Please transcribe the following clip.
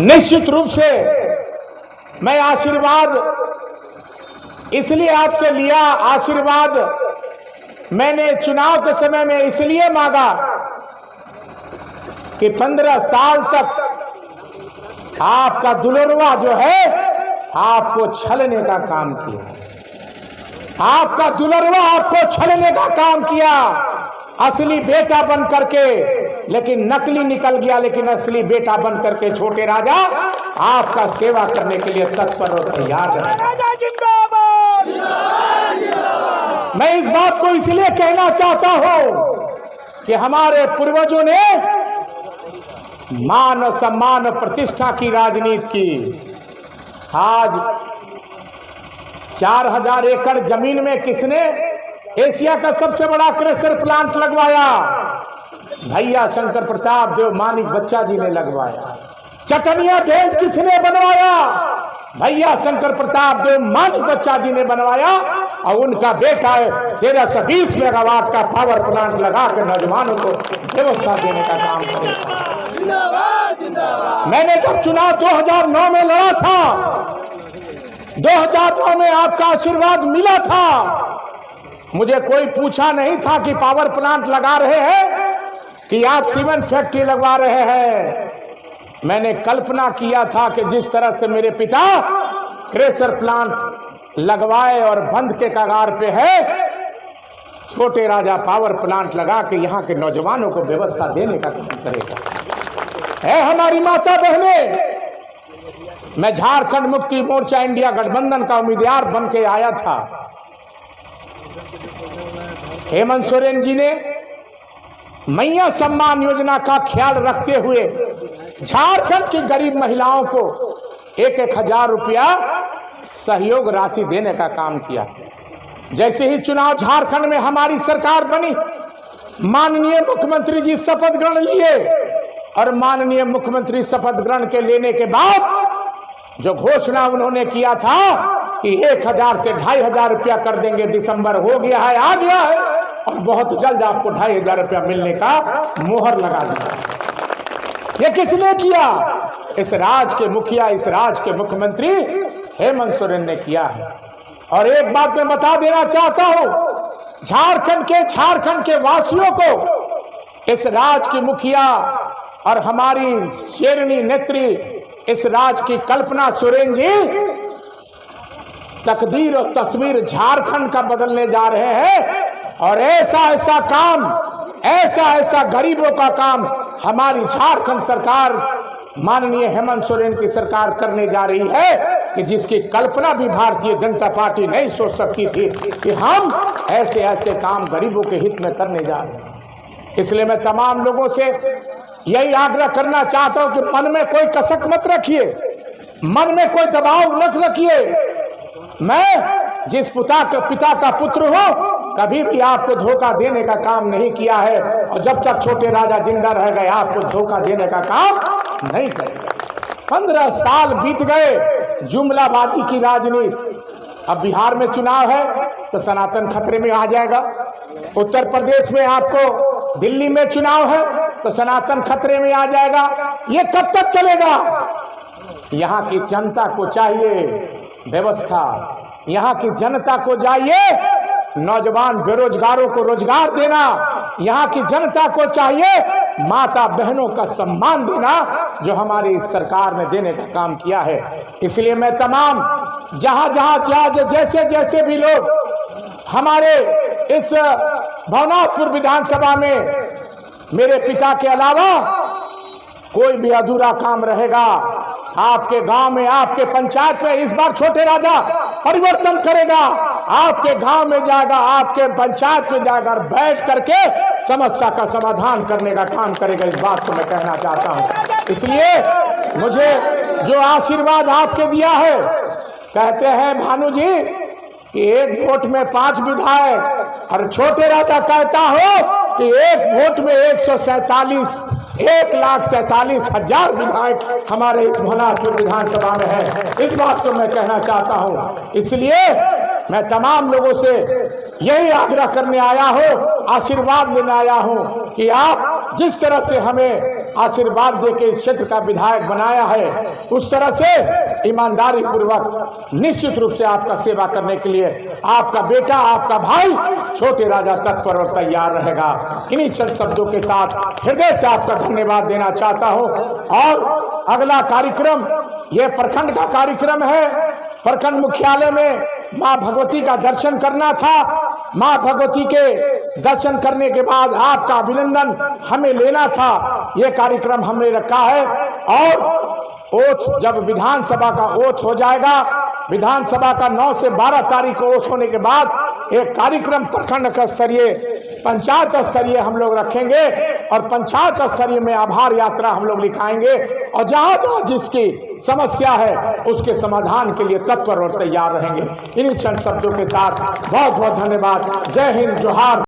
निश्चित रूप से मैं आशीर्वाद इसलिए आपसे लिया, आशीर्वाद मैंने चुनाव के समय में इसलिए मांगा कि 15 साल तक आपका दुलरवा जो है आपको छलने का काम किया, आपका दुलरवा आपको छलने का काम किया, असली बेटा बन करके, लेकिन नकली निकल गया, लेकिन असली बेटा बन करके छोटे राजा आपका सेवा करने के लिए तत्पर और तैयार है। मैं इस बात को इसलिए कहना चाहता हूं कि हमारे पूर्वजों ने मान और सम्मान प्रतिष्ठा की राजनीति की। आज 4000 एकड़ जमीन में किसने एशिया का सबसे बड़ा क्रेशर प्लांट लगवाया? भैया शंकर प्रताप देव मानिक बच्चा जी ने लगवाया। चटनिया डैम किसने बनवाया? भैया शंकर प्रताप देव मानिक बच्चा जी ने बनवाया। और उनका बेटा 1320 मेगावाट का पावर प्लांट लगा के नौजवानों को व्यवस्था देने का काम करेगा। मैंने जब चुनाव 2009 में लड़ा था, 2009 में आपका आशीर्वाद मिला था, मुझे कोई पूछा नहीं था कि पावर प्लांट लगा रहे हैं कि आप सीमेंट फैक्ट्री लगवा रहे हैं। मैंने कल्पना किया था कि जिस तरह से मेरे पिता क्रेशर प्लांट लगवाए और बंद के कगार पे है, छोटे राजा पावर प्लांट लगा के यहाँ के नौजवानों को व्यवस्था देने का काम करेगा। है हमारी माता बहने, मैं झारखंड मुक्ति मोर्चा इंडिया गठबंधन का उम्मीदवार बन के आया था। हेमंत सोरेन जी ने मैया सम्मान योजना का ख्याल रखते हुए झारखंड की गरीब महिलाओं को 1-1 हजार रुपया सहयोग राशि देने का काम किया। जैसे ही चुनाव झारखंड में हमारी सरकार बनी, माननीय मुख्यमंत्री जी शपथ ग्रहण लिए और माननीय मुख्यमंत्री शपथ ग्रहण के लेने के बाद जो घोषणा उन्होंने किया था कि 1000 से 2500 रुपया कर देंगे, दिसंबर हो गया है, आ गया है, और बहुत जल्द आपको 2500 रुपया मिलने का मोहर लगा दिया। ये किसने किया? इस राज्य के मुखिया, इस राज्य के मुख्यमंत्री हेमंत सोरेन ने किया है। और एक बात मैं बता देना चाहता हूं, झारखंड के वासियों को इस राज्य की मुखिया और हमारी शेरनी नेत्री इस राज्य की कल्पना सोरेन जी तकदीर और तस्वीर झारखंड का बदलने जा रहे हैं। और ऐसा काम, ऐसा गरीबों का काम हमारी झारखंड सरकार, माननीय हेमंत सोरेन की सरकार करने जा रही है कि जिसकी कल्पना भी भारतीय जनता पार्टी नहीं सोच सकती थी कि हम ऐसे काम गरीबों के हित में करने जा रहे हैं। इसलिए मैं तमाम लोगों से यही आग्रह करना चाहता हूं कि मन में कोई कसक मत रखिए, मन में कोई दबाव मत रखिए। मैं जिस पिता का पुत्र हूं, कभी भी आपको धोखा देने का काम नहीं किया है, और जब तक छोटे राजा जिंदा रह गए आपको धोखा देने का काम नहीं करेगा। 15 साल बीत गए जुमलाबाजी की राजनीति। अब बिहार में चुनाव है तो सनातन खतरे में आ जाएगा, उत्तर प्रदेश में आपको, दिल्ली में चुनाव है तो सनातन खतरे में आ जाएगा। ये कब तक चलेगा? यहाँ की जनता को चाहिए व्यवस्था, यहाँ की जनता को चाहिए नौजवान बेरोजगारों को रोजगार देना, यहाँ की जनता को चाहिए माता बहनों का सम्मान देना, जो हमारी सरकार ने देने का काम किया है। इसलिए मैं तमाम जहां जैसे भी लोग हमारे इस भवनाथपुर विधानसभा में मेरे पिता के अलावा कोई भी अधूरा काम रहेगा, आपके गांव में, आपके पंचायत में इस बार छोटे राजा परिवर्तन करेगा। आपके गांव में जाएगा, आपके पंचायत में जाकर बैठ करके समस्या का समाधान करने का काम करेगा। इस बात को मैं कहना चाहता हूं। इसलिए मुझे जो आशीर्वाद आपके दिया है, कहते हैं भानु जी कि 1 वोट में 5 विधायक, और छोटे राजा कहता हो कि 1 वोट में 1,47,000 विधायक हमारे इस भवनाथपुर विधानसभा में है। इस बात को मैं कहना चाहता हूं। इसलिए मैं तमाम लोगों से यही आग्रह करने आया हूं, आशीर्वाद लेने आया हूं कि आप जिस तरह से हमें आशीर्वाद देके इस क्षेत्र का विधायक बनाया है, उस तरह से ईमानदारी पूर्वक निश्चित रूप से आपका सेवा करने के लिए आपका बेटा, आपका भाई छोटे राजा तत्पर और तैयार रहेगा। इन्हीं चंद शब्दों के साथ हृदय से आपका धन्यवाद देना चाहता हूं। और अगला कार्यक्रम ये प्रखंड का कार्यक्रम है। प्रखंड मुख्यालय में माँ भगवती का दर्शन करना था। माँ भगवती के दर्शन करने के बाद आपका अभिनंदन हमें लेना था। ये कार्यक्रम हमने रखा है। और ओथ, जब विधानसभा का ओथ हो जाएगा, विधानसभा का 9 से 12 तारीख को ओथ होने के बाद एक कार्यक्रम प्रखंड स्तरीय, पंचायत स्तरीय हम लोग रखेंगे और पंचायत स्तरीय में आभार यात्रा हम लोग लिखाएंगे और जहाँ जहाँ जिसकी समस्या है उसके समाधान के लिए तत्पर और तैयार रहेंगे। इन्हीं चंद शब्दों के साथ बहुत बहुत धन्यवाद। जय हिंद, जोहार।